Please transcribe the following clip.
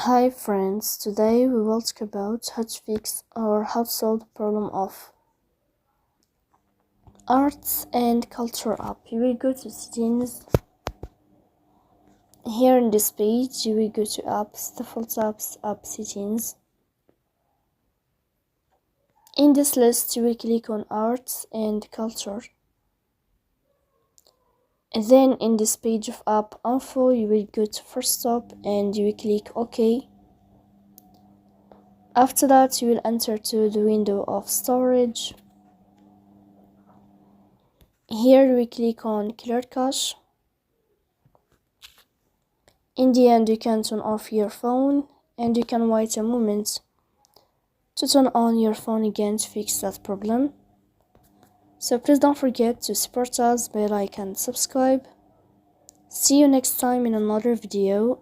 Hi friends, today we will talk about how to fix or how to solve the problem of arts and culture app. You will go to settings. Here in this page, you will go to apps, default apps, app settings. In this list, you will click on arts and culture. And then in this page of app info, you will go to first stop and you will click OK. After that, you will enter to the window of storage. Here we click on clear cache. In the end, you can turn off your phone and you can wait a moment to turn on your phone again to fix that problem. So please don't forget to support us by like and subscribe. See you next time in another video.